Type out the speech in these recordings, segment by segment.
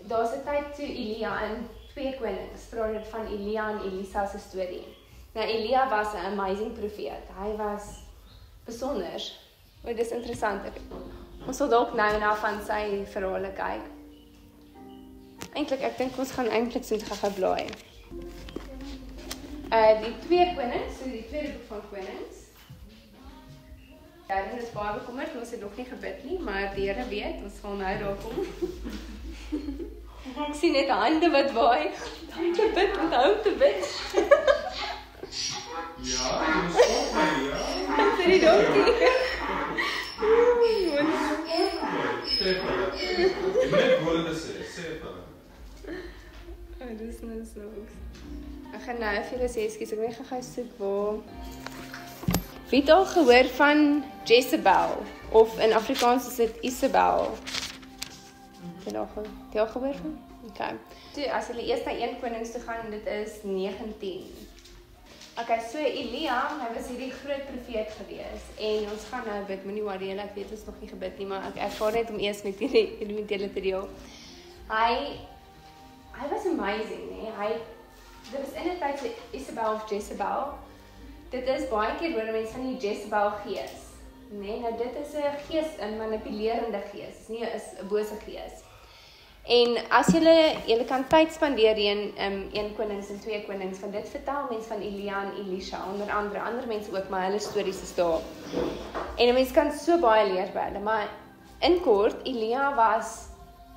daar's 'n tyd toe Elia in 2 Konings praat dit van Elia en Elisa se storie. Nou Elia was 'n amazing profeet. Hy was besonder. Maar dis interessant. Ons sal dalk nou na van sy verhale kyk. Eintlik ek dink ons gaan eintlik so gou blaai. Die 2 Konings, so die tweede boek van Konings. Daarin is baie bekommerd, ons het nog nie gebid nie, maar die Here weet, ons gaan nou daar kom. Ek sien net hande wat waai. Om te bid, onthou te bid. Ja, jy moet ook my, ja. Vir die donkie. Sê vir hulle. Jy moet net woorde sê vir hulle. Dis nou snaaks. Ek gaan nou vir julle sê, ekskuus, ek net gou soek waar. Wie het al gehoor van Jezebel? Of in Afrikaans is dit Isabel. Het jy al gehoor van? Okay. Toe, as julle eers na 1 Konings toe gaan, dit is 19. Okay, so Elia, hy was hierdie groot profeet gewees. En ons gaan nou bid, moenie worry, ek weet ons nog nie gebid nie, maar ek ervaar net om eers met julle te deel. Hy was amazing, nee. Dit was in 'n tyd so Isabel of Jezebel. Dit is baie keer hoor mense van die Jezebel gees. Nee, nou dit is 'n gees, 'n manipulerende gees, nie 'n bose gees. En as julle kan tyd spandeer in 1 Konings en 2 Konings, van dit vertel mense van Elia en Elisha, onder andere, ander mense ook, maar hulle stories is daar. En 'n mens kan so baie leer by hulle, maar in kort, Elia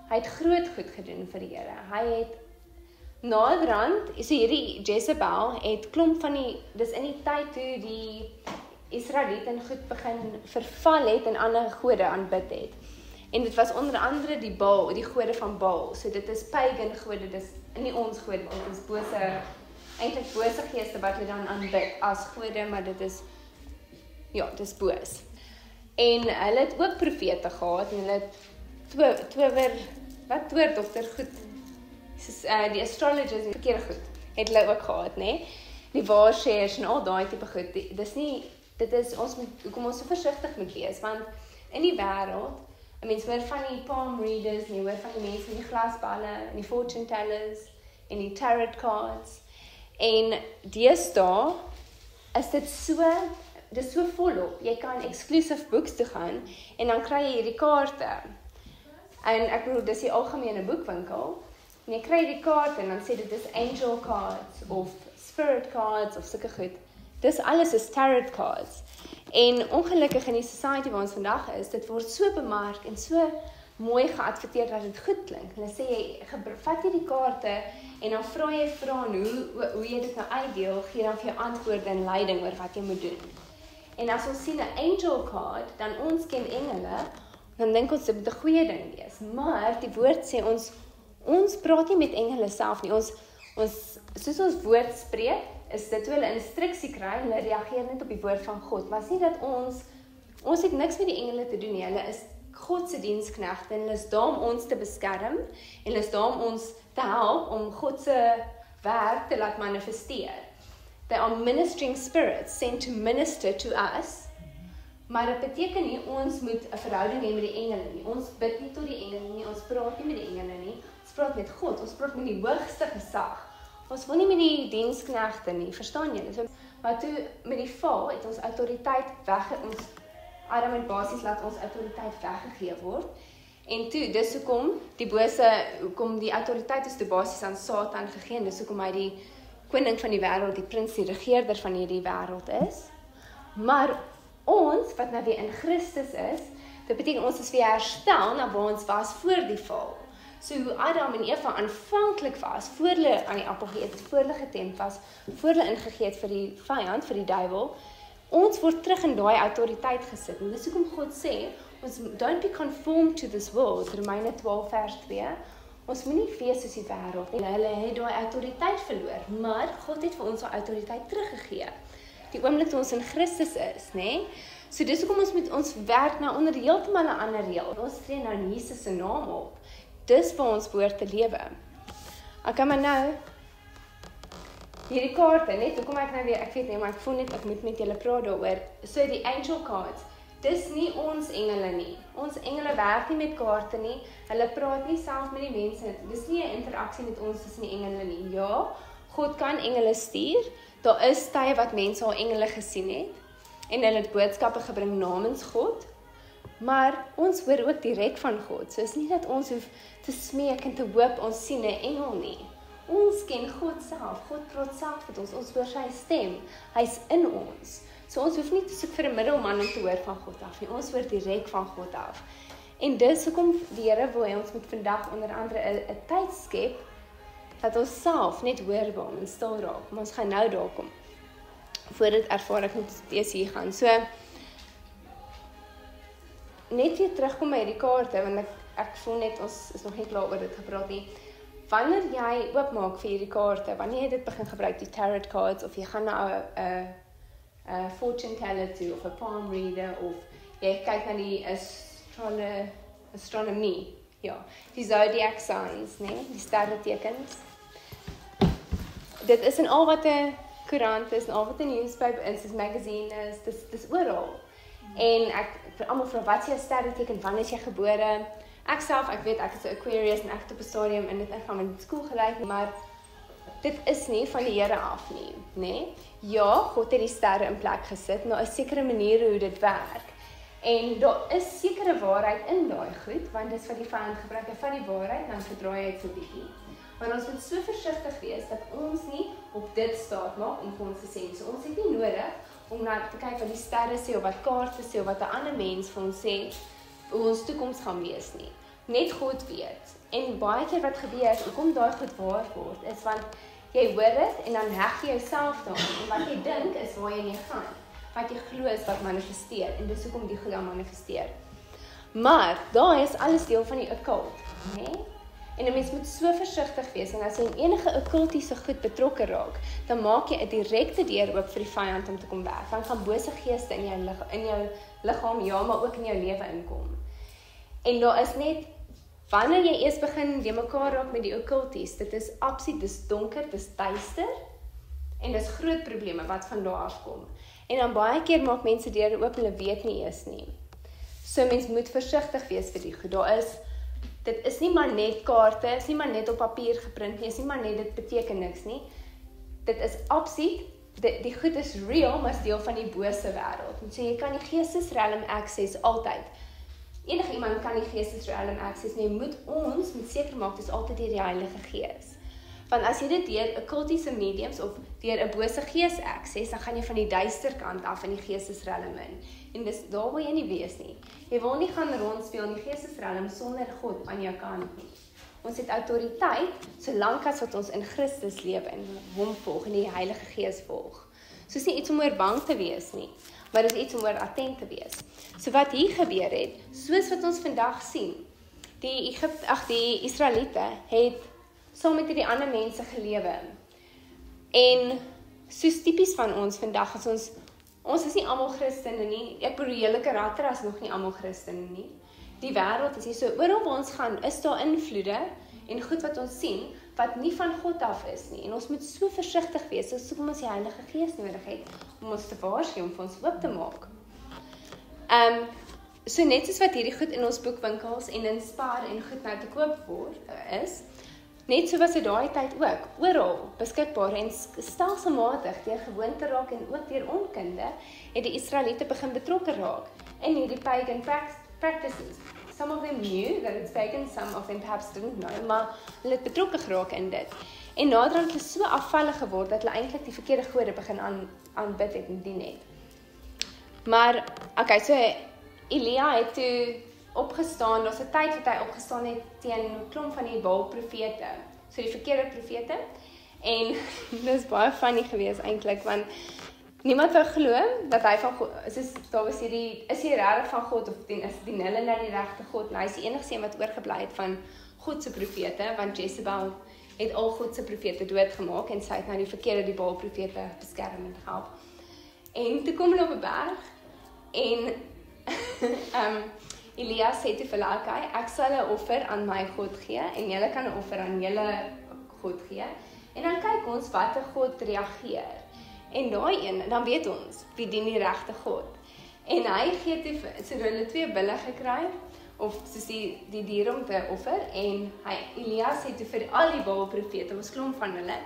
hy het groot goed gedoen vir die Here. Hy het naderhand, so hierdie Jezebel het klomp van dis in die tyd toe die Israeliete goed begin verval het en ander gode aanbid het. En dit was onder andere die Baal, die gode van Baal. So dit is pagan gode, dis nie ons gode, dit is eintlik bose geeste wat hulle dan aanbid as gode, maar dit is, ja, dit is boos. En hulle het ook profete gehad, en hulle het toordokter goed, die astrologers en verkeerde goed, het hulle ook gehad, nee? Die waarsêers en al daai tipe goed, hoekom ons so versigtig moet wees, want in die wêreld, mense hoor van die palm readers, en jy hoor van die mense met die glasballe, en die fortune tellers, en die tarot cards, en deesdae is dit so volop, jy kan exclusive books toe gaan, en dan kry jy hierdie kaarte, en ek bedoel, dis die algemene boekwinkel, en jy kry die kaarte, en dan sê dit is angel cards, of spirit cards, of sulke goed, dis alles is tarot cards, en ongelukkig in die society waar ons vandag is, dit word so bemark en so mooi geadverteer dat dit goed klink. Hulle sê jy vat jy die kaarte en dan vra jy hoe jy dit nou uitdeel, gee dan vir jou antwoorde en leiding oor wat jy moet doen. En as ons sien 'n angel card, dan ons ken engele, dan dink ons dit moet 'n goeie ding wees. Maar die woord sê ons praat nie met engele self nie. Soos ons woord spreek, is dit hoe hulle instruksie kry, hulle reageer net op die woord van God, maar sê dat ons het niks met die engele te doen nie, hulle is God se diensknegte, en hulle is daar om ons te beskerm, en hulle is daar om ons te help, om God se werk te laat manifesteer. They are ministering spirits, sent to minister to us, maar dit beteken nie, ons moet 'n verhouding hê met die engele nie, ons bid nie tot die engele nie, ons praat nie met die engele nie, ons praat met God, ons praat met die hoogste gesag, ons wil nie met die diensknegte nie, verstaan julle? So, maar toe met die val het ons autoriteit Adam en basies laat ons autoriteit weggegee word. En toe, dis hoekom die autoriteit is toe basies aan Satan gegee, en dis hoekom hy die koning van die wêreld, die prins, die regeerder van hierdie wêreld is. Maar ons, wat nou weer in Christus is, dit beteken ons is weer herstel na waar ons was voor die val. So hoe Adam en Eva aanvanklik was, voor hulle aan die appel geëet het, voor hulle getempt was, voor hulle ingegee het vir die vyand, vir die duiwel, ons word terug in daai autoriteit gesit. En dis hoekom God sê, ons don't be conformed to this world, Romeine 12 vers 2, ons moet nie wees soos die wêreld nie. Hulle het daai autoriteit verloor, maar God het vir ons daai autoriteit teruggegee. Die oomblik toe ons in Christus is, né? So dis hoekom ons werk nou onder heeltemal 'n ander reël. Ons tree nou in Jesus se naam op. Dis waar ons behoort te lewe. Okay, maar nou, hierdie kaarte, net hoekom ek nou weer, ek weet nie, maar ek voel net, ek moet met julle praat daaroor. So die angel cards, dis nie ons engele nie. Ons engele werk nie met kaarte nie. Hulle praat nie self met die mense. Dis nie 'n interaksie met ons tussen die engele nie. Ja, God kan engele stuur. Daar is tye wat mense al engele gesien het en hulle het boodskappe gebring namens God. Maar ons hoor ook direk van God. So is nie dat ons hoef te smeek en te hoop ons sien 'n engel nie. Ons ken God self. God praat self met ons. Ons hoor sy stem. Hy's in ons. So ons hoef nie te soek vir 'n middelman om te hoor van God af nie. Ons hoor direk van God af. En dis hoekom die Here wil hê ons moet vandag onder andere 'n tyd skep dat ons self net hoorbaar en stil raak. Maar ons gaan nou daar kom. Voordat ervaar ek moet steeds hier gaan. So net weer terugkom by die kaarte, want ek voel net ons is nog nie klaar oor dit gepraat nie. Wanneer jy oopmaak vir hierdie kaarte, wanneer jy dit begin gebruik, die tarot cards, of jy gaan na 'n fortune teller toe, of 'n palm reader, of jy kyk na die astronomie, ja, die zodiac signs, nee, die sterretekens. Dit is in al wat 'n koerant is, en al wat 'n newspaper is, 'n magazine is, dis oral. En ek vir almal vra wat is jou sterreteken, wanneer is jy gebore? Ek self, ek weet ek is 'n Aquarius en ek het op 'n stadium in dit ingaan met skool gelyk, maar dit is nie van die Here af nie, nê? Ja, God het die sterre in plek gesit, maar 'n sekere manier hoe dit werk. En daar is sekere waarheid in daai goed, want dis wat die vyand gebruik, hy vat die waarheid dan verdraai hy dit so bietjie. Maar ons moet so versigtig wees dat ons nie op dit staat maak om vir ons te sê. So ons het nie nodig om na te kyk wat die sterre sê of wat kaarte sê of wat 'n ander mens vir ons sê hoe ons toekoms gaan wees nie. Net God weet. En baie keer wat gebeur, hoekom daai goed waar word, is want jy hoor dit en dan heg jy jouself daaraan. En wat jy dink is waar jy nie gaan. Wat jy glo is wat manifesteer. En dis hoekom die goed dan manifesteer. Maar daai is alles deel van die occult, né? En 'n mens moet so versigtig wees en as jy in enige okkultiese goed betrokke raak, dan maak jy 'n direkte deur oop vir die vyand om te kom werk. Dan kan bose geeste in jou liggaam, ja, maar ook in jou lewe inkom. En daar is net wanneer jy eers begin die mekaar raak met die okkulties, dit is absoluut, dis donker, dis duister en dis groot probleme wat van daar af kom. En dan baie keer maak mense deure oop, hulle weet nie eers nie. So mens moet versigtig wees vir die goed. Dit is nie maar net kaarte, is nie maar net op papier geprint nie, is nie maar net dit beteken niks nie. Dit is absoluut, die goed is real, maar is deel van die bose wêreld. En so jy kan die geestesrealm access altyd. Enige iemand kan die geestesrealm access, maar ons moet seker maak dis altyd deur die Heilige Gees. Want as jy dit deur 'n kultiese mediums of deur 'n bose gees access, dan gaan jy van die duister kant af in die geestesrealm in. En dis daar wil jy nie wees nie. Jy wil nie gaan rondspeel in die geestesrealm sonder God aan jou kant nie. Ons het autoriteit solank as wat ons in Christus lewe en hom volg en die Heilige Gees volg. So is nie iets om oor bang te wees nie, maar dit is iets om oor attent te wees. So wat hier gebeur het, soos wat ons vandag sien, die Israeliete het saam met die ander mense gelewe. En soos tipies van ons vandag, as ons is nie almal Christene nie, ek bedoel hele karakter is nog nie almal Christene nie. Die wêreld is hier so, oral waar ons gaan, is daar invloede en goed wat ons sien, wat nie van God af is nie. En ons moet so versigtig wees, soos om ons die Heilige Gees nodig het, om ons te waarsku, om vir ons oop te maak. So net soos wat hierdie goed in ons boekwinkels en in Spar en goed nou te koop word, is, net so was dit daai tyd ook, oral beskikbaar en stelselmatig deur gewoonte raak en ook deur onkunde, het die Israeliete begin betrokke raak in hierdie pagan practices. Some of them knew that it's pagan, some of them perhaps didn't know, maar hulle het betrokke geraak in dit. En naderhand het so afvallig geword, dat hulle eintlik die verkeerde gode begin aanbid het en dien het. Maar, okay, so Elia het toe opgestaan, daar's 'n tyd wat hy opgestaan het teen 'n klomp van die Baal-profete, so die verkeerde profete, en dit is baie funny gewees eintlik, want niemand wou glo dat hy van God, daar was is hy regtig van God, of is dien hulle na die regte God, en hy is die enigste een wat oorgebly het van God se profete, want Jezebel het al God se profete doodgemaak, en sy het nou die verkeerde, die Baal-profete beskerm en help. En toe kom hulle op 'n berg, en Elia sê toe vir hulle, okay, ek sal 'n offer aan my God gee, en julle kan 'n offer aan julle God gee, en dan kyk ons watter God reageer. En daai een, dan weet ons, wie dien die regte God. En hy gee toe, so hulle 2 bulle gekry, of soos die diere om te offer, en Elia sê toe vir al die Baal-profete, ons klomp van hulle,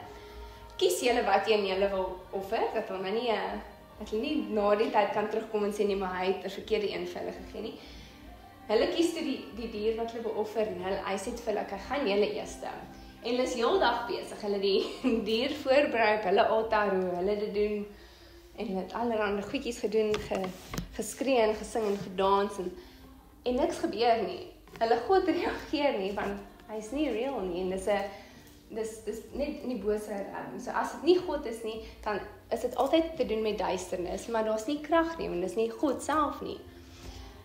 kies julle wat julle wil offer, dat hulle nie na die tyd kan terugkom en sê nie, maar hy het 'n verkeerde een vir hulle gegee nie. Hulle kies toe die dier wat hulle wil offer, en hy sê vir hulle, okay, gaan julle eerste. En hulle is heel dag besig, hulle die dier voorberei op hulle altaar, hoe hulle dit doen, en hulle het allerhande goedjies gedoen, geskree en gesing en gedans, en niks gebeur nie. Hulle God reageer nie, want hy is nie real nie, en dis net nie bose. So as dit nie God is nie, dan is dit altyd te doen met duisternis, maar daar's nie krag nie, want dis nie God self nie.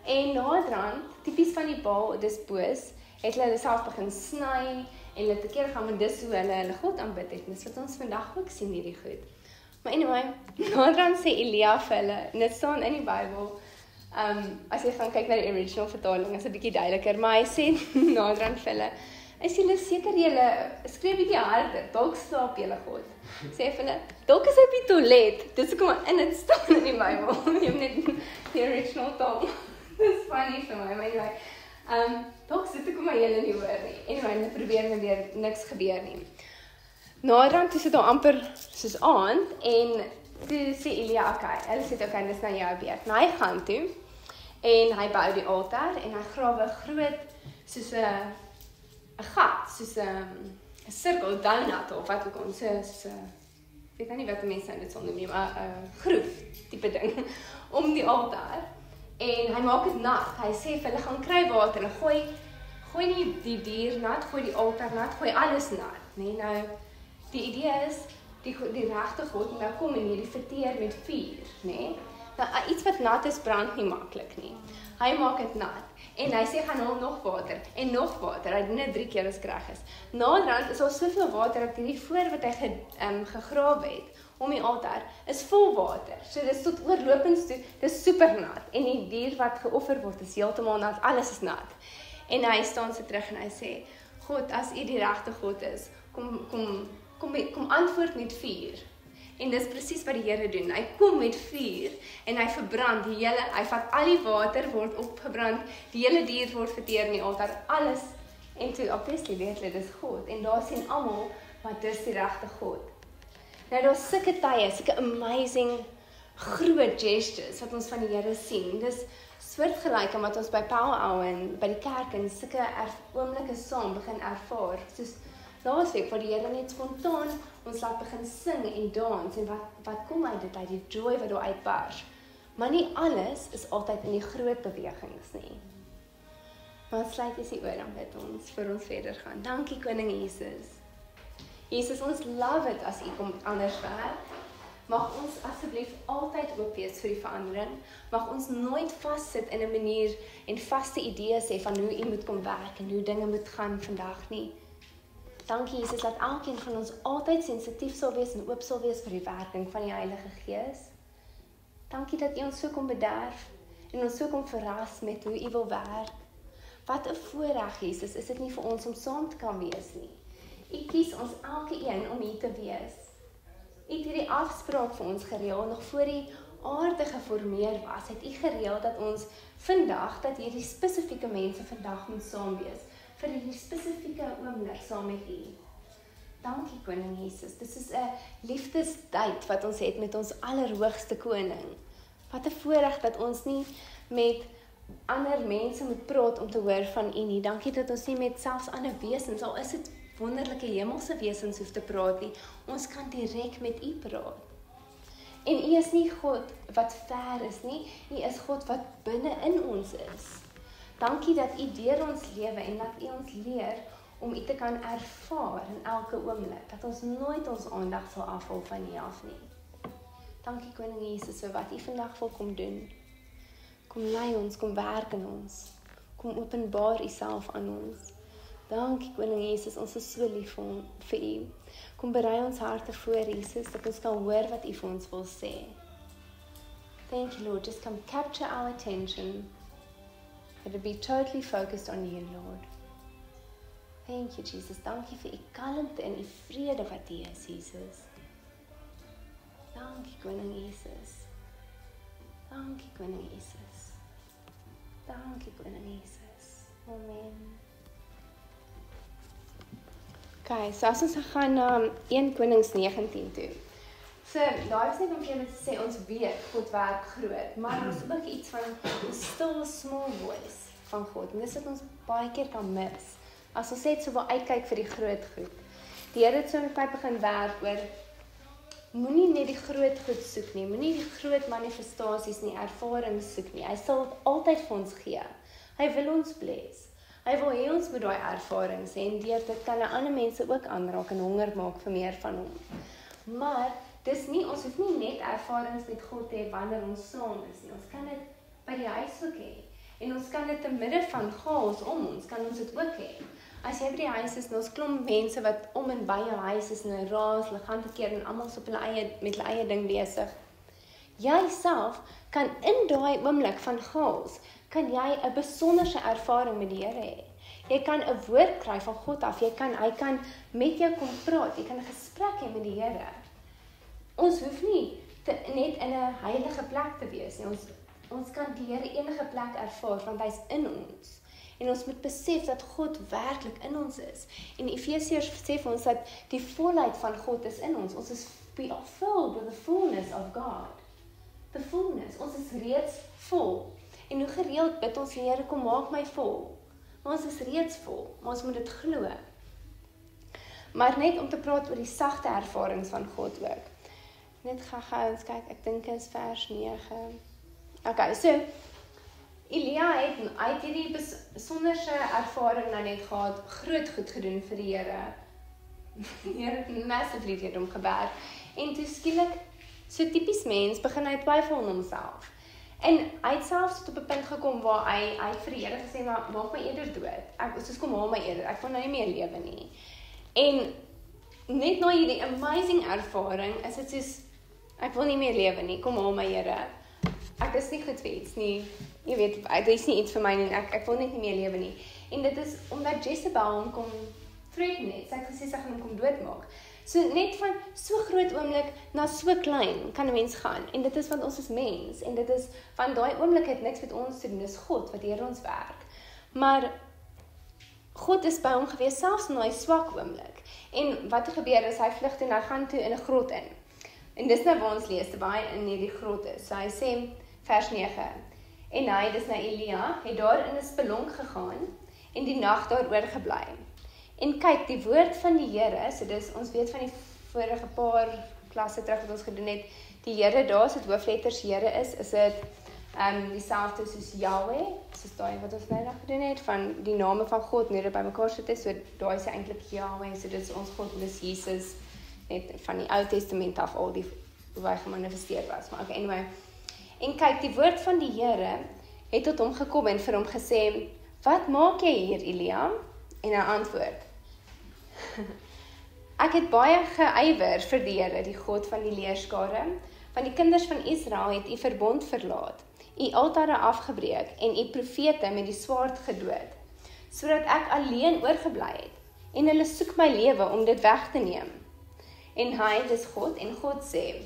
En naderhand, tipies van die Baal, dis boos, het hulle self begin sny, en hulle te keer gaan, want dis hoe hulle God aanbid het, dis wat ons vandag ook sien hierdie goed. Maar anyway, naderhand sê Elia vir hulle, en dit staan in die Bybel, as jy gaan kyk na die original vertaling, is 'n bietjie duideliker, maar hy sê naderhand vir hulle, is julle seker julle, skree bietjie harder, dalk slaap julle God. Sê vir hulle, dalk is hy op die toilet, dis hoekom in dit staan in die Bybel, jy net die original taal, dis funny vir my, maar anyway, dalk sit ek maar julle nie hoor nie, anyway, hulle probeer maar weer, niks gebeur nie. Naderhand, toe sit daar amper soos aand, en toe sê Elia, okay, hulle sê, okay, dis nou jou beurt. Nou hy gaan toe, en hy bou die altaar, en hy grawe groot, soos 'n gat, soos 'n sirkel, donut, of wat ook al, soos 'n, ek weet nie wat die mense dit sal noem nie, maar 'n groef, tipe ding, om die altaar, en hy maak dit nat, hy sê vir hulle gaan kry water, en gooi nie die dier nat, gooi die altaar nat, gooi alles nat, nee, nou, die idee is, die regte God, nou kom en hierdie verteer met vuur, nee? Nou, iets wat nat is, brand nie maklik nie. Hy maak dit nat, en hy sê, gaan hom nog water, hy doen dit 3 keer as reg is. Naderhand is daar soveel water, dat hierdie voor wat hy gegrawe het, om die altaar, is vol water. So dis tot oorlopends toe, dis super nat, en die dier wat geoffer word, is heeltemal nat, alles is nat. En hy staan so terug, en hy sê, God, as u die regte God is, kom antwoord met vuur. En dis presies wat die Here doen. Hy kom met vuur en hy verbrand hy vat al die water word opgebrand, die hele dier word verteer in die altaar, alles. En toe obviously weet hulle dis God en daar sien almal wat dis die regte God. Nou daar's sulke tye, sulke amazing groot gestures wat ons van die Here sien. Dis soortgelyk aan wat ons by Power Hour en by die kerk en sulke oomblikke saam begin ervaar. Soos laasweek waar die Here net spontaan ons laat begin sing en dans en wat kom uit dit uit die joy wat daar uitbars. Maar nie alles is altyd in die groot bewegings nie. Maar sluit jy die oor dan bid ons vir ons verder gaan. Dankie Koning Jesus. Jesus, ons love it as U kom anders werk. Mag ons asseblief altyd oop wees vir die verandering. Mag ons nooit vassit in 'n manier en vaste idees hê van hoe U moet kom werk en hoe dinge moet gaan vandag nie. Dankie Jesus dat elkeen van ons altyd sensitief sal wees en oop sal wees vir die werking van die Heilige Gees. Dankie dat U ons so kom bederf en ons so kom verras met hoe U wil werk. Wat 'n voorreg Jesus, is dit nie vir ons om saam te kan wees nie. U kies ons elkeen om hier te wees. U het hierdie afspraak vir ons gereël nog voor die aarde geformeer was. Het U gereël dat ons vandag, dat hierdie spesifieke mense vandag moet saam wees vir hierdie spesifieke oomblik saam met U. Dankie Koning Jesus. Dit is 'n liefdesdate wat ons het met ons allerhoogste koning. Wat 'n voorreg dat ons nie met ander mense moet praat om te hoor van U nie. Dankie dat ons nie met selfs ander wesens, al is dit wonderlike hemelse wesens hoef te praat nie. Ons kan direk met U praat. En U is nie God wat ver is nie. U is God wat binne in ons is. Dankie dat U deur ons lewe en dat U ons leer om U te kan ervaar in elke oomblik. Dat ons nooit ons aandag sal afhaal van U af nie. Dankie Koning Jesus vir wat U vandag wil kom doen. Kom lei ons, kom werk in ons. Kom openbaar U self aan ons. Dankie Koning Jesus, ons is so lief vir U. Kom berei ons harte voor Jesus, dat ons kan hoor wat U vir ons wil sê. Thank you Lord, just come capture our attention. Let it be totally focused on You Lord. Thank you Jesus, dankie vir U kalmte en U vrede wat U is Jesus. Dankie Koning Jesus. Dankie Koning Jesus. Dankie Koning Jesus. Amen. Okay, so as ons gaan na 1 Konings 19 toe. So, daar is net om vir julle te sê, ons weet, God werk groot, maar ons ook iets van die still small voice van God, en dis wat ons baie keer kan mis, as ons net so wil uitkyk vir die groot goed. Die Here het so met my begin werk oor, moenie net die groot goed soek nie, moenie die groot manifestasies nie, ervarings soek nie, hy sal dit altyd vir ons gee, hy wil ons bless, hy wil hê ons moet daai ervarings hê, en deur dit kan ander mense ook aanraak en honger maak vir meer van hom. Maar, dis nie, ons hoef nie net ervarings met God te hê wanneer ons saam is nie, ons kan dit by die huis ook hê, en ons kan dit te midde van chaos om ons, kan ons dit ook hê. As jy by die huis is, en ons klomp mense wat om en by jou huis is, en hulle raas, hulle gaan te keer, en allemaal op met hulle eie ding besig. Jy self kan in daai oomblik van chaos, kan jy 'n besonderse ervaring met die Here hê. Jy kan 'n woord kry van God af, hy kan met jou kom praat, jy kan 'n gesprek hê met die Here. Ons hoef nie net in 'n heilige plek te wees nie. Ons kan die Here enige plek ervaar, want hy's in ons. En ons moet besef dat God werklik in ons is. En Efesiërs sê vir ons dat die volheid van God is in ons. Ons is we are filled with the fullness of God. The fullness. Ons is reeds vol. En hoe gereeld bid ons, Here, kom maak my vol. Maar ons is reeds vol, maar ons moet dit glo. Maar net om te praat oor die sagte ervarings van God ook. Net gou ons kyk, ek dink is vers 9. Okay, so Elia het hierdie besonderse ervaring nou net gehad, groot goed gedoen vir die Here. Die Here het massively deur hom gewerk. En toe skielik, so tipies mens, begin hy twyfel aan homself. En hy het selfs tot op 'n punt gekom waar hy vir die Here gesê, maar maak my eerder dood. Soos kom haal my eerder, ek wil nou nie meer lewe nie. En net na hierdie amazing ervaring, is dit soos, ek wil nie meer lewe nie, kom haal my Here. Ek is nie goed vir iets nie, jy weet, dit is nie iets vir my nie, ek wil net nie meer lewe nie. En dit is omdat Jezebel hom kom threaten het, sy het gesê, sy gaan hom kom doodmaak. So net van so groot oomblik na so klein kan 'n mens gaan, en dit is want ons is mens, en dit is, van daai oomblik het niks met ons te doen, dis God wat deur ons werk. Maar God is by hom gewees, selfs in daai swak oomblik. En wat gebeur is, hy vlug toe en hy gaan toe in 'n grot in. En dis nou waar ons lees, terwyl hy in hierdie grot is. So hy sê, vers 9, en hy, dis nou Elia, het daar in 'n spelonk gegaan, en die nag daar oorgebly. En kyk, die woord van die Here, so dis, ons weet van die vorige paar klasse terug wat ons gedoen het, die Here daar, as dit hoofletters Here is dit dieselfde soos Yahweh, soos daai wat ons nou gedoen het, van die name van God, net by mekaar sit is, so daai is eintlik Yahweh, so dit is ons God, dis Jesus, net van die Ou Testament af, al die, hoe hy gemanifesteer was, maar okay, anyway. En kyk, die woord van die Here, het tot hom gekom en vir hom gesê, wat maak jy hier, Elia? En hy antwoord, ek het baie geywer vir die Here, die God van die leerskare, want die kinders van Israel het u verbond verlaat, u altare afgebreek en u profete met die swaard gedood, sodat ek alleen oorgebly het, en hulle soek my lewe om dit weg te neem. En hy, dis God, en God sê,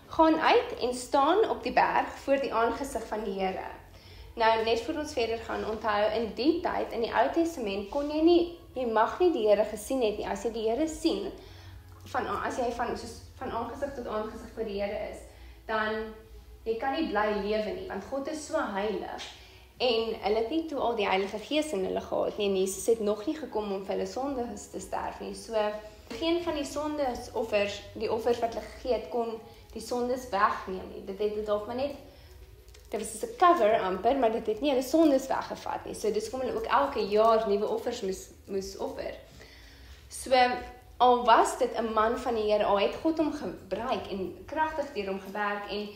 gaan uit en staan op die berg voor die aangesig van die Here. Nou, net voor ons verder gaan, onthou, in die tyd, in die Ou Testament, kon jy mag nie die Here gesien het nie. As jy die Here sien, as jy van aangesig tot aangesig voor die Here is, dan jy kan nie bly lewe nie, want God is so heilig, en hulle het nie toe al die Heilige Gees in hulle gehad nie, en Jesus het nog nie gekom om vir hulle sondes te sterf nie, so geen van die sondesoffers, die offers wat hulle gegee het, kon die sondes wegneem nie, dit het dalk maar net, dit was 'n cover amper, maar dit het nie hulle sondes weggevat nie, so dis kom hulle ook elke jaar nuwe offers moes offer. So, al was dit 'n man van die Here, al het God hom gebruik en kragtig deur hom gewerk, en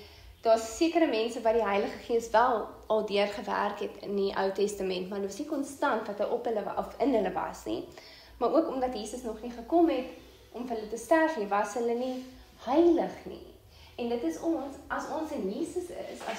daar's sekere mense wat die Heilige Gees wel al deur gewerk het in die Ou Testament, maar dit was nie konstant wat hy op hulle of in hulle was nie, maar ook omdat Jesus nog nie gekom het om vir hulle te sterf nie, was hulle nie heilig nie. En dit is ons, as ons in Jesus is, as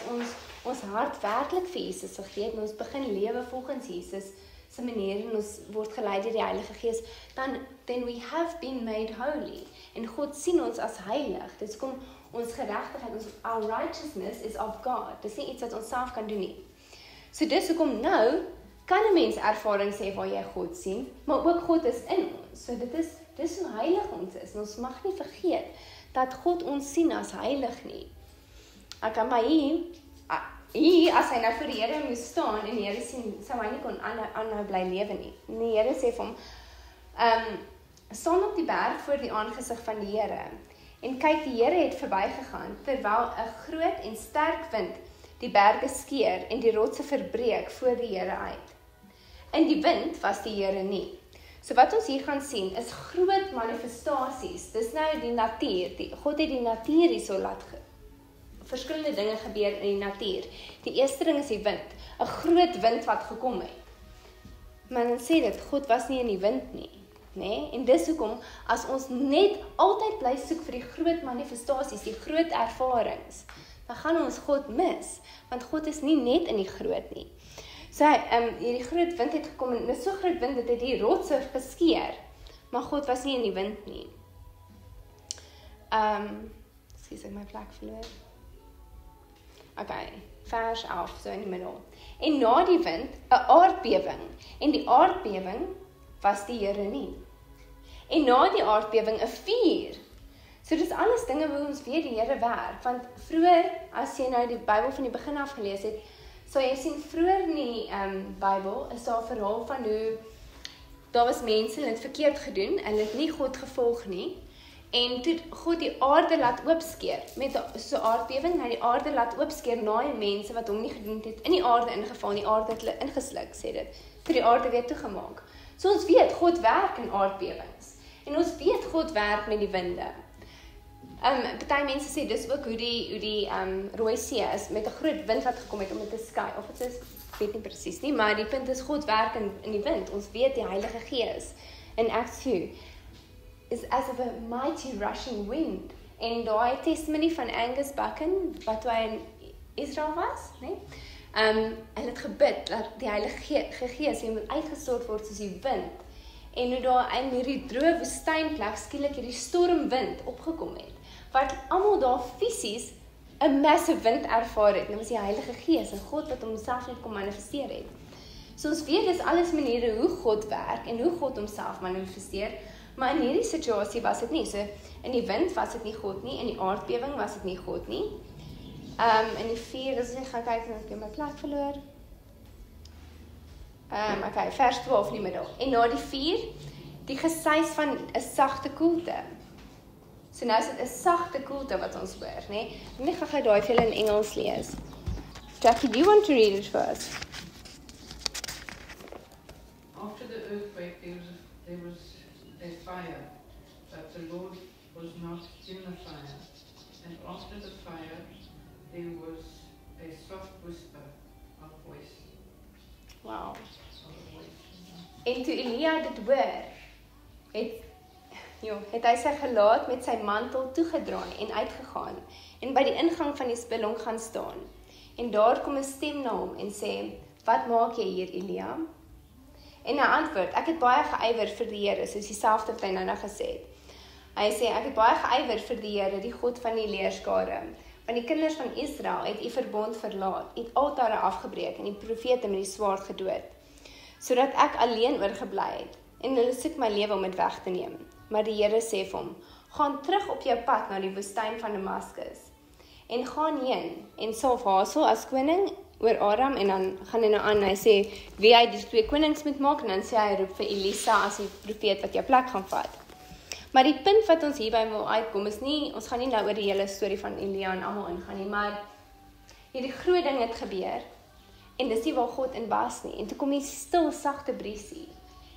ons hart werklik vir Jesus gegee het, en ons begin lewe volgens Jesus se manier en ons word gelei deur die Heilige Gees, then we have been made holy. En God sien ons as heilig. Dis kom ons geregtigheid, our righteousness is of God. Dis nie iets wat ons self kan doen nie. So dis hoekom nou kan 'n mens ervaring sê waar jy God sien, maar ook God is in ons. So dis hoe heilig ons is. En ons mag nie vergeet dat God ons sien as heilig nie. Ek kan maar hier as hy nou vir die Here moes staan en die Here sien, sou hy nie kon aanhou bly lewe nie. En die Here sê vir hom, staan op die berg voor die aangesig van die Here. En kyk, die Here het verbygegaan, terwyl 'n groot en sterk wind die berge skeer en die rotse verbreek voor die Here uit. In die wind was die Here nie. So wat ons hier gaan sien is groot manifestasies. Dis nou die natuur. God het die natuur hierso laat verskillende dinge gebeur in die natuur. Die eerste ding is die wind. 'n Groot wind wat gekom het. Maar dan sê dit, God was nie in die wind nie. Nee? En dis hoekom, as ons net altyd bly soek vir die groot manifestasies, die groot ervarings, dan gaan ons God mis, want God is nie net in die groot nie. So, hierdie groot wind het gekom, en dis so groot wind, dat het die rotse geskeer, maar God was nie in die wind nie. Excuse, ek my plek verloor. Okay, vers 11, so in die middel. En na die wind, 'n aardbewing, en die aardbewing was die Here nie. En na die aardbewing 'n vuur. So dis alles dinge hoe ons weet die Here werk, want vroeër, as jy nou die Bybel van die begin af gelees het, so jy sien vroeër in die Bybel, is daar 'n verhaal van hoe, daar was mense, hulle het verkeerd gedoen, hulle het nie God gevolg nie, en toe God die aarde laat oopskeer, met so aardbewing, hy die aarde laat oopskeer na die mense wat hom nie gedoen het, in die aarde ingeval, en die aarde het hulle ingesluk, sê dit, toe die aarde weer toegemaak. So ons weet, God werk in aardbewings, en ons weet God werk met die winde. Party mense sê, dis ook hoe die Rooi See is, met 'n groot wind wat gekom het om dit te skei, of het is, ek weet nie presies nie, maar die punt is, God werk in die wind, ons weet die Heilige Gees, in Acts 2, is as of a mighty rushing wind, en daai testimony van Angus Buchan, wat hy in Israel was, nee? Hulle het gebid, dat die Heilige Gees moet uitgestort word soos die wind, en hoe daar in hierdie droë woestynplek skielik hierdie stormwind opgekom het, wat almal daar fisies 'n massive wind ervaar het, en dit was die Heilige Gees, en God wat homself net kom manifesteer het. So ons weet, dis alles maniere hoe God werk, en hoe God homself manifesteer, maar in hierdie situasie was dit nie, so in die wind was dit nie God nie, in die aardbewing was dit nie God nie, in die vuur, as ek gaan kyk, ek het my plek verloor, okay, vers 12 in die middel, en na die vuur, die gesuis van 'n sagte koelte. So nou is dit 'n sagte koelte wat ons hoor, nee? Ek gaan daai vir julle in Engels lees. Jackie, do you want to read it for us? After the earthquake, there was a fire, but the Lord was not in the fire. And after the fire, there was a soft whisper of voice. Wow. En toe Elia dit hoor, het hy sy gelaat met sy mantel toegedraai en uitgegaan, en by die ingang van die spilong gaan staan. En daar kom 'n stem na hom en sê, "Wat maak jy hier, Elia?" En hy antwoord, "Ek het baie geëiwer vir die Here," soos dieselfde wat hy nou gesê het. Hy sê, "Ek het baie geëiwer vir die Here, die God van die leerskare. Want die kinders van Israel het u verbond verlaat, het altare afgebreek en die profete met die swaard gedood, sodat ek alleen oorgebly het, en hulle soek my lewe om dit weg te neem. Maar die Here sê vir hom, gaan terug op jou pad na die woestyn van Damaskus, en gaan heen, en salf Hazael as koning oor Aram, en dan gaan hy nou aan, hy sê, wie hy die 2 konings moet maak, en dan sê hy, roep vir Elisa as die profeet wat jou plek gaan vat. Maar die punt wat ons hierby wil uitkom, is nie, ons gaan nie nou oor die hele storie van Elia en almal ingaan nie, maar hierdie groot ding het gebeur, en dis nie waar God in was nie, en toe kom die stil, sagte briesie,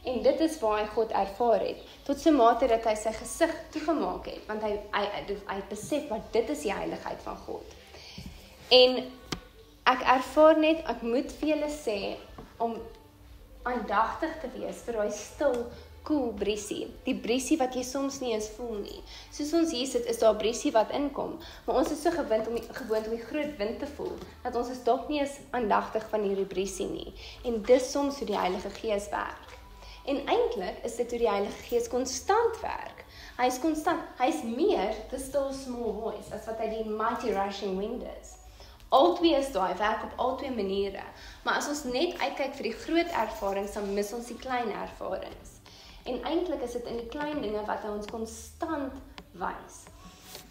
en dit is waar hy God ervaar het, tot so mate dat hy sy gesig toegemaak het, want hy besef, wat dit is die heiligheid van God. En ek ervaar net, ek moet vir julle sê, om aandagtig te wees vir daai stil, cool briesie. Die briesie wat jy soms nie eens voel nie. Soos ons hier sit, is daar 'n briesie wat inkom, maar ons is so gewoond om die groot wind te voel, dat ons is dalk nie eens aandagtig van hierdie briesie nie. En dis soms hoe die Heilige Gees werk. En eintlik is dit hoe die Heilige Gees konstant werk. Hy is konstant, hy is meer the still small voice, as wat hy die mighty rushing wind is. Al twee is daar, hy werk op al twee maniere. Maar as ons net uitkyk vir die groot ervarings, dan mis ons die klein ervarings. En eintlik is dit in die klein dinge wat hy ons konstant wys.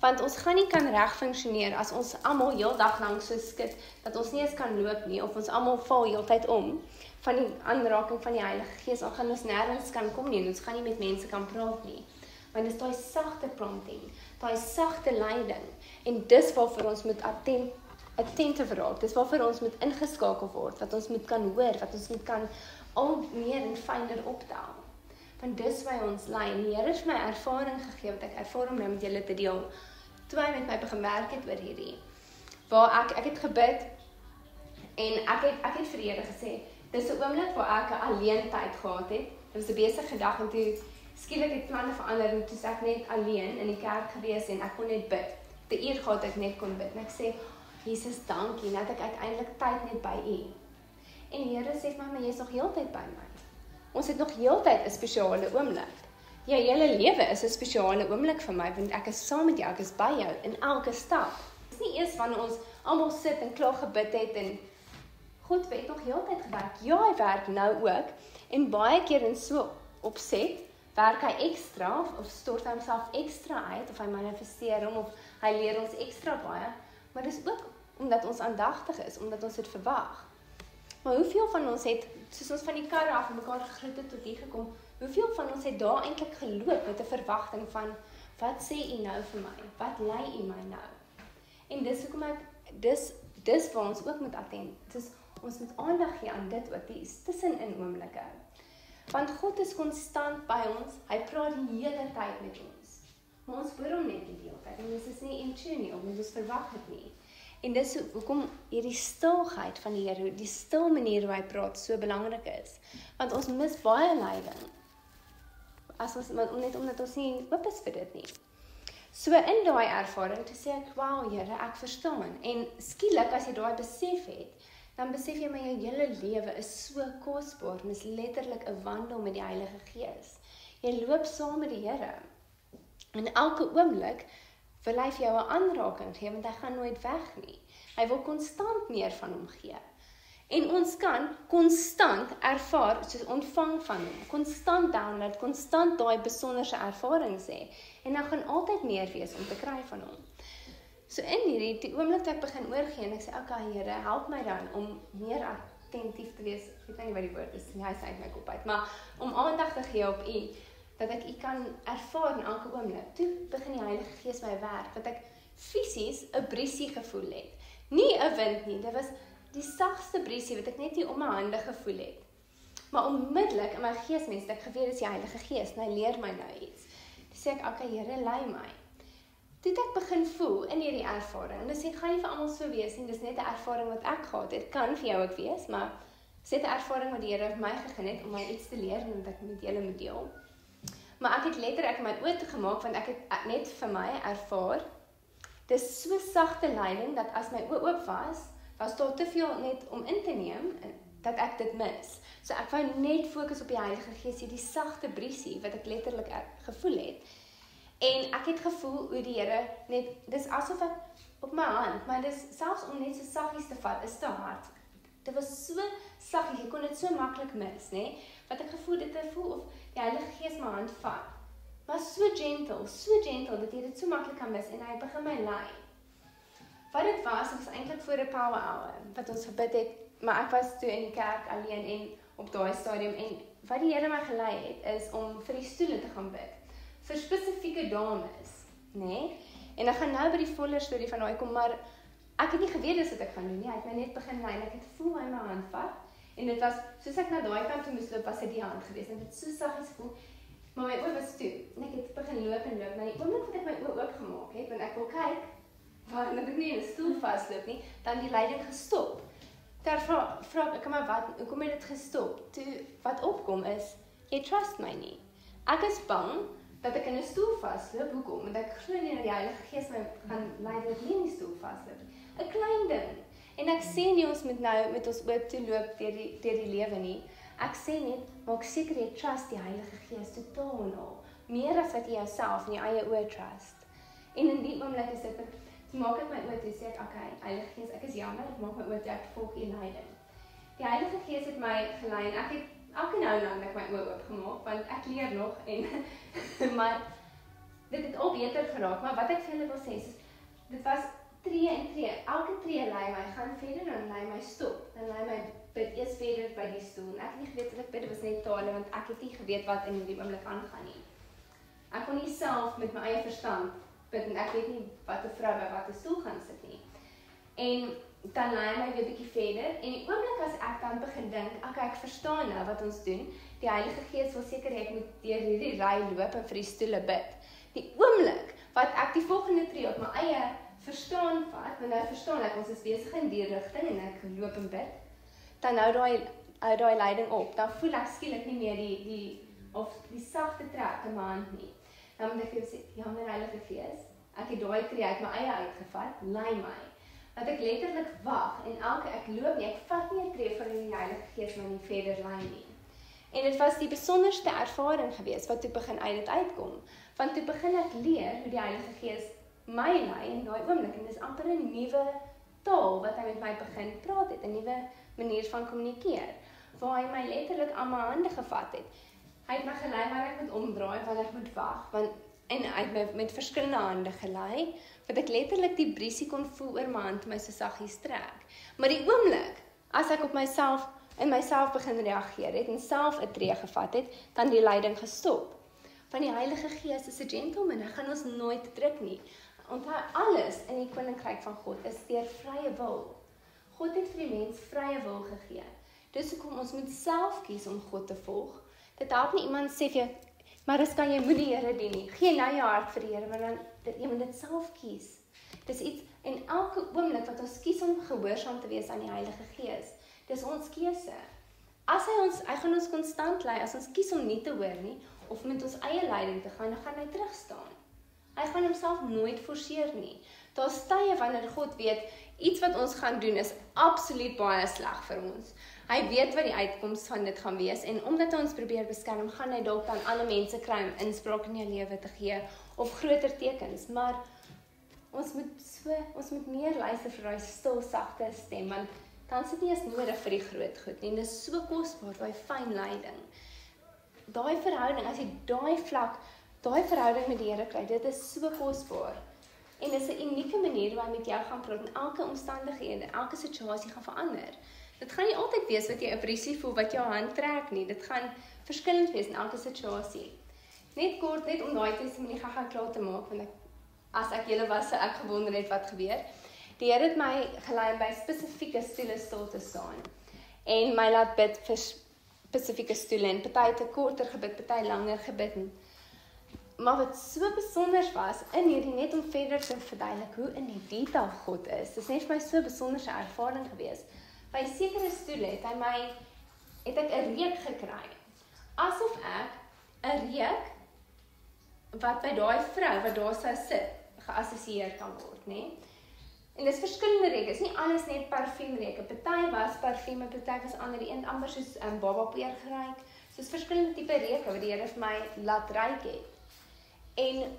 Want ons gaan nie kan reg funksioneer as ons almal heeldag lank so skit, dat ons nie eens kan loop nie, of ons almal val heeltyd om, van die aanraking van die Heilige Gees, dan gaan ons nêrens kan kom nie, en ons gaan nie met mense kan praat nie. Want dis daai sagte prompting, daai sagte leiding, en dis waarvoor ons moet attentive raak, dis waarvoor ons moet ingeskakel word, wat ons moet kan hoor, wat ons moet kan al meer en fyner optel. Want dis waar ons lei, en die Here het my ervaring gegee, wat ek ervaar om nou met julle te deel, toe hy met my begin werk het oor hierdie, waar ek het gebid, en ek het vir die Here gesê, dis 'n oomblik waar ek 'n alleen tyd gehad het, dit was 'n besige dag, en toe skielik het planne verander, en toe is ek net alleen in die kerk gewees, en ek kon net bid, die uur gehad ek net kon bid, en ek sê, Jesus, dankie, dat ek uiteindelik tyd net by U. En die Here sê vir my, jy is nog heeltyd by my. Ons het nog heeltyd 'n spesiale oomblik. Jou hele lewe is 'n spesiale oomblik vir my, want ek is saam met jou, ek is by jou in elke stap. Dit is nie eers wanneer ons almal sit en klaar gebid het, en God het nog heeltyd gewerk. Ja, hy werk nou ook, en baie keer in so opset, werk hy ekstra, of stort hy homself ekstra uit, of hy manifesteer hom, of hy leer ons ekstra baie, maar dis ook omdat ons aandagtig is, omdat ons dit verwag. Maar hoeveel van ons het, soos ons van die karre af en mekaar gegroet het tot hier gekom, hoeveel van ons het daar eintlik geloop met 'n verwagting van, wat sê U nou vir my? Wat lei U my nou? En dis hoekom dis waar ons ook moet attent. Ons moet aandag gee aan dit wat is tussenin oomblikke. Want God is konstant by ons, hy praat die hele tyd met ons. Maar ons hoor hom net nie die hele tyd, en ons is nie in tune nie, of ons verwag dit nie. En dis hoekom hierdie stilheid van die Here, die stil manier hoe hy praat, so belangrik is. Want ons mis baie leiding, net omdat ons nie oop is vir dit nie. So in daai ervaring, toe sê ek, wow Here, ek verstaan. En skielik, as jy daai besef het, dan besef jy, maar jou hele lewe is so kosbaar, en is letterlik 'n wandel met die Heilige Gees. Jy loop saam met die Here. En elke oomblik wil hy vir jou 'n aanraking gee, want hy gaan nooit weg nie. Hy wil konstant meer van hom gee. En ons kan konstant ervaar, soos ontvang van hom, konstant download, konstant daai besonderse ervarings hê. En dan gaan altyd meer wees om te kry van hom. So in die oomblik dat ek begin oorgee, en ek sê, okay Here, help my dan om meer attentief te wees, ek weet nie wat die woord is, hy sê uit my kop uit, maar om aandag te gee op U, dat ek U kan ervaar in elke oomblik. Toe begin die Heilige Gees my werk, dat ek fisies 'n briesie gevoel het. Nie 'n wind nie, dit was die sagste briesie wat ek net hier om my hande gevoel het. Maar onmiddellik in my geesmens het ek geweet dis die Heilige Gees, en hy leer my nou iets. Toe sê ek, okay Here, lei my. Toe het ek begin voel in hierdie ervaring, en dis nie, gaan nie vir almal so wees nie, dis net 'n ervaring wat ek gehad het, kan vir jou ook wees, maar dis net 'n ervaring wat die Here vir my gegee het, om my iets te leer, en wat ek met julle moet deel. Maar ek het letterlik my oë toe gemaak, want ek het net vir my ervaar, dis so sagte leiding, dat as my oë oop was daar te veel net om in te neem, dat ek dit mis. So ek wou net fokus op die Heilige Gees, die sagte briesie, wat ek letterlik gevoel het. En ek het gevoel hoe die Here net, dis asof ek op my hand, maar dis selfs om net so saggies te vat, is te hard. Dit was so saggies, jy kon dit so maklik mis, né? Wat ek gevoel, dit het voel of die Heilige Gees my hand vat. Maar so gentle, dat jy dit so maklik kan mis, en hy begin my lei. Wat dit was eintlik voor 'n power hour, wat ons gebid het, maar ek was toe in die kerk alleen, en op daai stadium, en wat die Here my gelei het, is om vir die stoele te gaan bid, vir spesifieke dames, né? En ek gaan nou by die volle storie van daai kom, maar ek het nie geweet dis wat ek gaan doen nie, hy het my net begin lei, en ek het voel hy my hand vat, en dit was, soos ek na daai kant toe moes loop, was dit die hand gewees, en dit so saggies voel, maar my oë was toe, en ek het begin loop, en die oomblik wat ek my oë oopgemaak het, want ek wil kyk, want ek nie in 'n stoel vasloop nie, dan die leiding gestop. Daar vra ek, maar hoekom het dit gestop? Toe, wat opkom is, jy trust my nie. Ek is bang dat ek in 'n stoel vasloop. Hoekom? Want ek glo nie dat die Heilige Gees my gaan lei dat ek nie in die stoel vasloop. 'n Klein ding. En ek sê nie ons moet nou met ons oop toe loop deur die lewe nie. Ek sê net, maak seker jy trust die Heilige Gees totaal en al. Meer as wat jy jouself en jou eie oë trust. En in die oomblik is dit, so maak ek my oë toe, sê ek, okay, Heilige Gees, ek is jammer, ek maak my oë toe, ek volg u leiding. Die Heilige Gees het my gelei en ek het elke nou en dan ek my oë oopgemaak, want ek leer nog en maar dit het al beter geraak, maar wat ek vir julle wil sê is, dit was tree en tree, elke tree lei my, gaan verder, dan lei my stop, dan lei my bid eers verder by die stoel, en ek het nie geweet wat ek bid, was net tale, want ek het nie geweet wat in die oomblik aangaan nie. Ek kon nie self met my eie verstand bid, en ek weet nie wat 'n vrou by wat 'n stoel gaan sit nie. En dan lei my weer bietjie verder, en die oomblik as ek dan begin dink, okay, ek verstaan nou wat ons doen, die Heilige Gees wil seker hê ek moet deur hierdie ry loop en vir die stoele bid. Die oomblik wat ek die volgende tree op my eie verstaan vat, want nou verstaan ek, ons is besig in die rigting en ek loop en bid, dan hou daai leiding op, dan voel ek skielik nie meer die sagte trek in my hand nie. Dan moet ek vir sê, jammer Heilige Gees, ek het daai tree uit my eie uitgevat, lei my. Dat ek letterlik wag en ek loop nie, ek vat nie 'n tree voor die Heilige Gees my nie verder lei nie. En dit was die besonderste ervaring geweest wat toe begin uit dit uitkom. Want toe begin ek leer hoe die Heilige Gees my lei in daai oomblik en dis amper 'n nuwe taal wat hy met my begin praat het, 'n nuwe manier van kommunikeer, waar hy my letterlik aan my hande gevat het. Hy het my gelei waar ek moet omdraai, waar ek moet wag, en hy het my met verskillende hande gelei, wat ek letterlik die briesie kon voel oor my hand, my so saggies trek. Maar die oomblik, as ek in myself begin reageer het, en self 'n tree gevat het, dan die leiding gestop. Want die Heilige Gees is 'n gentleman, hy gaan ons nooit druk nie. Onthou, alles in die koninkryk van God is deur vrye wil. God het vir die mens vrye wil gegee. Dis hoekom ons moet self kies om God te volg. Dit help nie iemand sê vir jou, maar dis kan jy moet die Here dien nie. Gee nou jou hart vir die Here, maar dan jy moet dit self kies. Dis iets en elke oomblik wat ons kies om gehoorsaam te wees aan die Heilige Gees, dis ons keuse. Hy gaan ons konstant lei, as ons kies om nie te hoor nie, of met ons eie leiding te gaan, dan gaan hy terugstaan. Hy gaan homself nooit forceer nie. Daar's tye wanneer God weet, iets wat ons gaan doen is absoluut baie sleg vir ons. Hy weet wat die uitkoms van dit gaan wees, en omdat hy ons probeer beskerm, gaan hy dalk dan ander mense kry om inspraak in jou lewe te gee, of groter tekens, maar ons moet meer luister vir daai stil, sagte stem, want dan sit nie eens nodig vir die groot goed nie, en dit is so kosbaar, daai fyn leiding. Daai verhouding, as jy daai verhouding met die Here kry, dit is so kosbaar. En dit is 'n unieke manier waar hy met jou gaan praat, en elke omstandighede, elke situasie gaan verander. Dit gaan nie altyd wees wat jy 'n briesie voel, wat jou hand trek nie, dit gaan verskillend wees in elke situasie. Net kort, net om daai testimonie gaga klaar te maak, want as ek julle was, sou ek gewonder het wat gebeur. Die Here het my gelei om by spesifieke stoele stil te staan, en my laat bid vir spesifieke stoele, en party het 'n korter gebid, party langer gebid. Maar wat so besonder was, in hierdie net om verder te verduidelik hoe in die detail God is, dis net vir my so 'n besonderse ervaring gewees. By sekere stoele het ek 'n reuk gekry, asof ek 'n reuk wat by daai vrou wat daar sou sit, geassosieer kan word, né? En dis verskillende reuke, is nie alles net parfuumreuke. Party was parfume, party was ander, die een amper soos babapeer geruik. Soos verskillende tipe reuke wat die Here vir my laat ruik het. En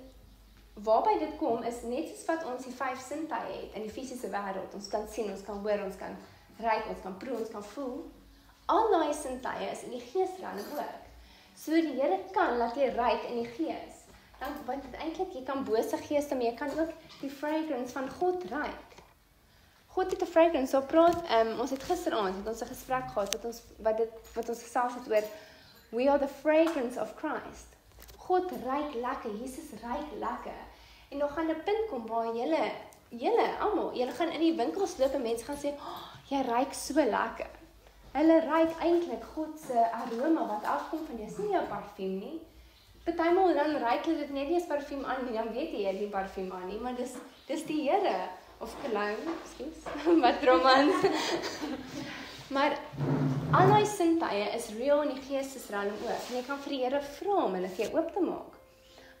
waarby dit kom is net soos wat ons die 5 sintuie het in die fisiese wêreld. Ons kan sien, ons kan hoor, ons kan ruik, ons kan proe, ons kan voel. Al daai sintuie is in die geesrealm ook. So die Here kan laat jy ruik in die gees. Dan want eintlik jy kan bose geeste, maar jy kan ook die fragrance van God ruik. God het 'n fragrance, so praat, ons het gisteraand het ons 'n gesprek gehad wat ons gesels het oor we are the fragrance of Christ. God ruik lekker, Jesus ruik lekker. En nog gaan 'n punt kom waar julle almal, julle gaan in die winkels loop en mense gaan sê, "Oh, jy ruik so lekker." Hulle ruik eintlik God se aroma wat afkom van dis nie jou parfuum nie. Partymal dan ruik hulle dit net nie as parfuum aan nie, dan weet jy nie parfuum aan nie, maar dis die Here of cologne, skus, wat romans. Maar Al die sintuie is real in die geestesrelm ook. En jy kan vir die Here vra om hulle vir jou oop te maak.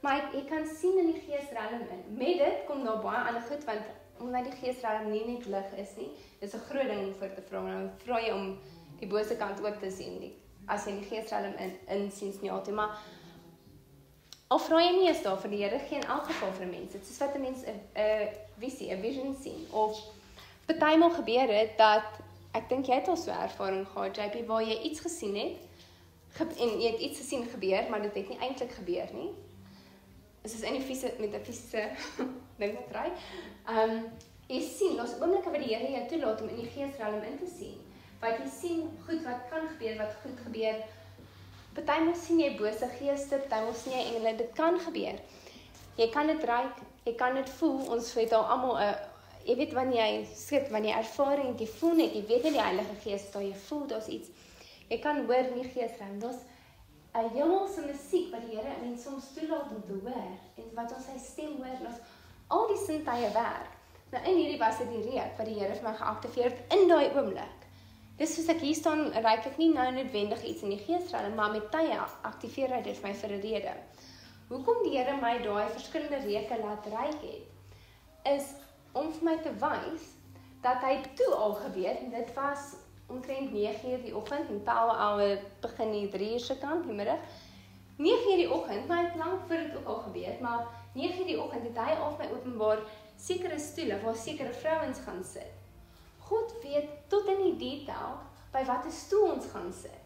Maar jy kan sien in die geestesrelm in. Met dit kom daar baie ander goed, want omdat die geestesrelm nie net lig is nie, dis 'n groot ding vir te vra. Nou vra jy om die bose kant ook te sien, as jy in die geestesrelm insiens nie altyd, maar al vra jy nie eens daar vir die Here, gee in elk geval vir mense. Dit is soos wat 'n mens 'n visie, 'n vision sien. Of partymal gebeur dit dat ek dink jy het al so ervaring gehad, JP, waar jy iets gesien het en jy het iets gesien gebeur, maar dit het nie eintlik gebeur nie. Dit is in die met 'n fisiese ding wat ry. Jy sien, daar's oomblikke wat die Here jou toelaat om in die geesrelm in te sien. Wat jy sien goed wat kan gebeur, wat goed gebeur. Partymal sien jy bose geeste, partymal sien jy engele, dit kan gebeur. Jy kan dit ruik, jy kan dit voel. Ons het al almal 'n jy weet wanneer jy sit, wanneer jy ervaring het, jy voel net, jy weet dat die Heilige Gees daar, jy voel daar's iets. Jy kan hoor in die geesruim, daar's 'n hemelse musiek wat die Here mens soms toelaat om te hoor en wat ons sy stem hoor en ons al die sintuie werk. Nou in hierdie was dit die reuk wat die Here vir my geaktiveer het in daai oomblik. Dis soos ek hier staan, ruik ek nie nou noodwendig iets in die geesruim, maar met tye aktiveer hy dit vir my vir 'n rede. Hoekom die Here my daai verskillende reuke laat ruik het, is om vir my te wys dat hy toe al gebeur en dit was omtrent 9:00 die oggend en power hour begin nie 3:00 se kant die middag. 9:00 die oggend, maar lank voor dit ook al gebeur, maar 9:00 die oggend het hy al my openbaar sekere stoele waar sekere vrouens gaan sit. God weet tot in die detail by watter stoel ons gaan sit.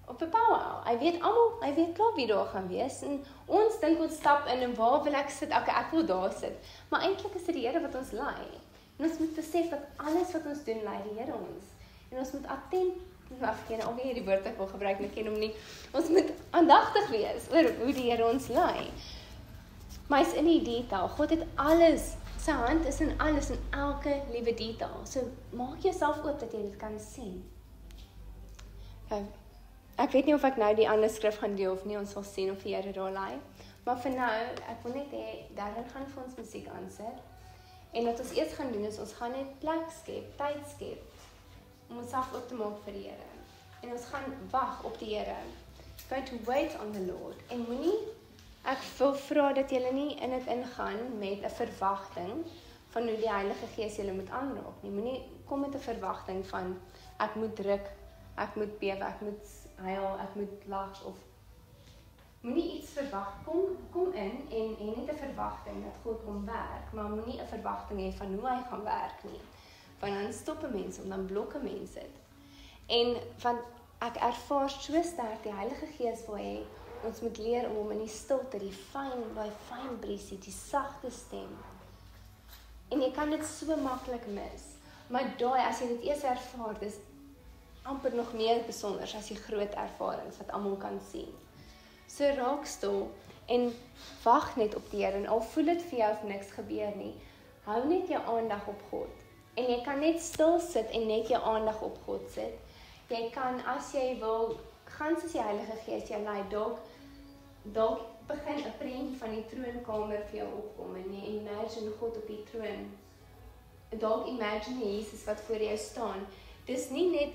Op 'n power hour. Hy weet almal, hy weet klaar wie daar gaan wees en ons dink ons stap in en waar wil ek sit? Ek wil daar sit. Maar eintlik is dit die Here wat ons lei. En ons moet besef dat alles wat ons doen lei die Here ons. En ons moet attent, alweer die woord ek wil gebruik, ek ken hom nie. Ons moet aandagtig wees oor hoe die Here ons lei. Maar hy's in die detail. God het alles. Sy hand is in alles, in elke liewe detail. So maak jouself oop dat jy dit kan sien. Ek weet nie of ek nou die ander skrif gaan deel of nie, ons sal sien of die Here daar lei. Maar vir nou, ek wil net hê, Darren gaan vir ons musiek aansit. En wat ons eers gaan doen is, ons gaan net plek skep, tyd skep, om onsself op te maak vir die Here. En ons gaan wag op die Here. Going to wait on the Lord. En moenie, ek wil vra dat julle nie in dit ingaan met 'n verwagting van hoe die Heilige Gees julle moet aanraak nie. Moenie kom met 'n verwagting van, ek moet druk, ek moet bewe, ek moet huil, ek moet lag of moenie iets verwag. Kom in en net 'n verwagting dat God kom werk, maar moenie 'n verwagting hê van hoe hy gaan werk nie. Want dan stop 'n mens om dan blokke mense dit. En van ek ervaar so sterk die Heilige Gees wil hê ons moet leer om hom in die stilte, daai fyn briesie, die sagte stem. En jy kan dit so maklik mis. Maar daai as jy dit eers ervaar, dis amper nog meer besonder as die groot ervarings wat almal kan sien. So raak stil en wag net op die Here en al voel dit vir jou of niks gebeur nie, hou net jou aandag op God. En jy kan net stil sit en net jou aandag op God sit. Jy kan as jy wil, gaan soos die Heilige Gees jou lei, dalk begin 'n prentjie van die troonkamer vir jou opkom en jy imagine God op die troon. Dalk imagine Jesus wat voor jou staan. Dis nie net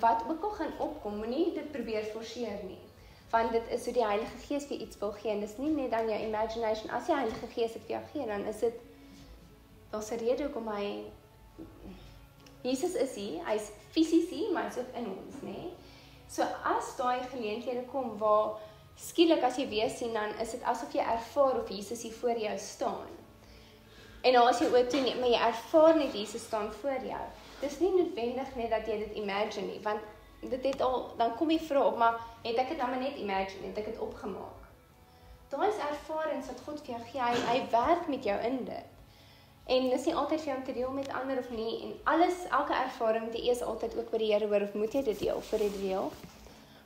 wat ook al gaan opkom, moenie dit probeer forceer nie. Want dit is hoe die Heilige Gees vir iets wil gee en dis nie net aan jou imagination. As die Heilige Gees dit vir jou gee, dan is dit daar's 'n rede hoekom hy Jesus is hier, hy's fisies hier, maar hy's ook in ons, nê? So as daai geleenthede kom waar skielik as jy weer sien, dan is dit asof jy ervaar of Jesus hier voor jou staan. En nou as jy oor toe nie, maar jy ervaar net Jesus staan voor jou. Dis nie noodwendig net dat jy dit imagine nie, want dit het al, dan kom jy vra op, maar het ek dit dan maar net imagine, het ek dit opgemaak. Daai is ervarings wat God vir jou gee, hy werk met jou in dit. En dis nie altyd vir jou om te deel met ander of nie, en elke ervaring moet jy eers altyd ook by die Here hoor, of moet jy dit deel, vir dit deel.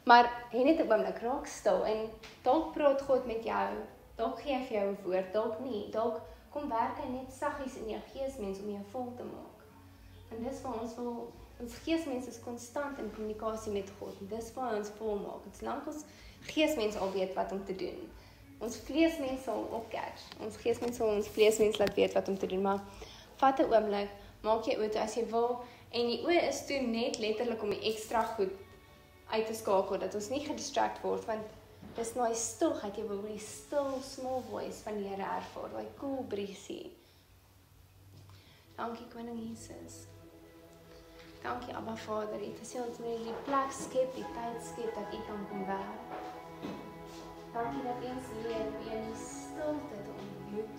Maar hy net 'n oomblik raak stil, en dalk praat God met jou, dalk gee hy vir jou 'n woord, dalk nie, dalk kom werk hy net saggies in jou geesmens om jou vol te maak. En dis waar ons geesmens is konstant in kommunikasie met God, en dis waar ons vol maak. Dit is lank ons geesmens al weet wat om te doen. Ons vleesmens sal opcatch. Ons geesmens sal ons vleesmens laat weet wat om te doen, maar vat 'n oomblik, maak jy oortoe as jy wil, En die oë is toe net letterlik om die ekstra goed uit te skakel, dat ons nie gedistract word, want dis nou die stilheid, jy wil die stil, small voice van die Here ervaar, die cool briesie. Dankie Koning Jesus. Dankie Abba Vader, U het gesê ons moet die plek skep, die tyd skep, dat U kan kom werk. Dankie dat U ons leer hoe in die stilte te ontmoet.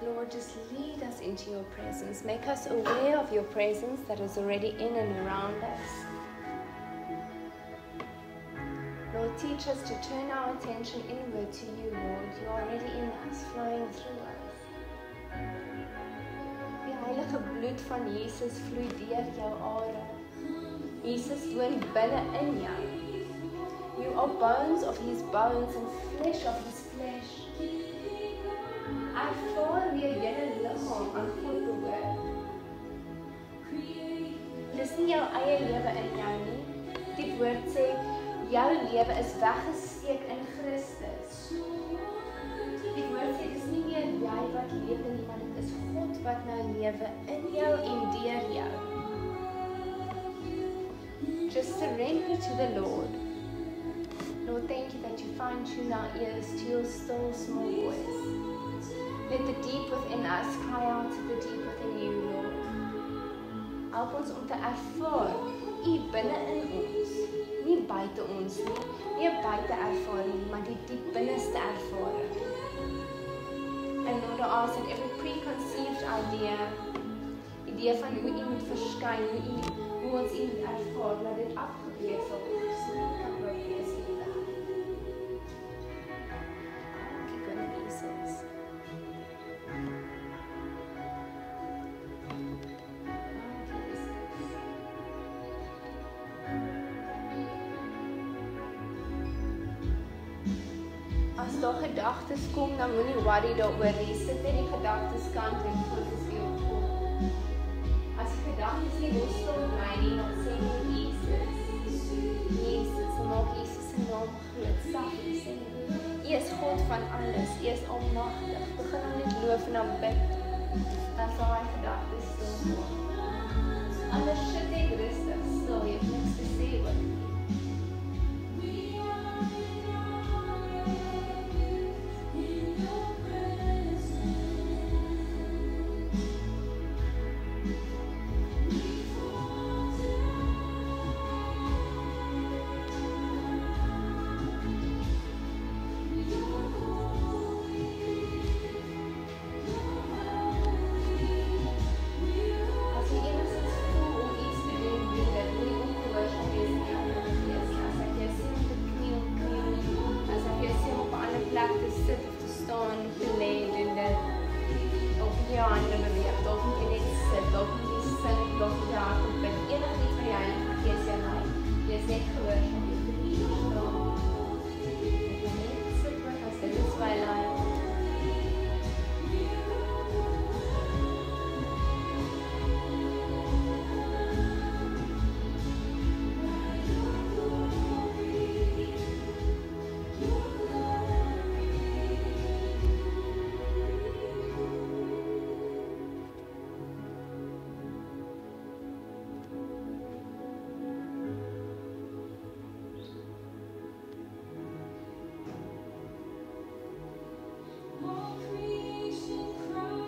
Lord, just lead us into your presence. Make us aware of your presence that is already in and around us. Lord, teach us to turn our attention inward to you, Lord. You are already in us, flowing through us. Die heilige bloed van Jesus vloei deur jou are. Jesus woon binne in jou. You are bones of his bones and flesh of his flesh. Ervaar weer julle liggaam aan God behoort. Dis nie jou eie lewe in jou nie. Die woord sê, jou lewe is weggesteek in Christus. Die woord sê, dis nie meer jy wat lewe nie, maar dit is God wat nou lewe in jou en deur jou. Just surrender to the Lord. Lord, thank you that you fine-tune our ears to your still small voice. Let the deep within us cry out to the deep within you, Lord. Help ons om te ervaar, U binne in ons, nie buite ons nie buite ervaring, maar die diep binneste ervaring. And Lord, I ask that every preconceived idee van hoe U moet verskyn, hoe ons U moet ervaar, dat dit afgebreek sal word, so U kan wees in die wêreld. Dankie Koning Jesus. As daar gedagtes kom, dan moenie worry daaroor nie. Sit net die gedagtes kant en fokus weer op God. As die gedagtes nie losstol bly nie, dan sê jy Jesus. Jesus, maak Jesus se naam groot, sag en sê, U is God van alles, U is almagtig. Begin dan net loof en aanbid. Dan sal hy gedagtes stil word. Anders sit net rustig, stil, jy het niks te sê oor. Creation cries.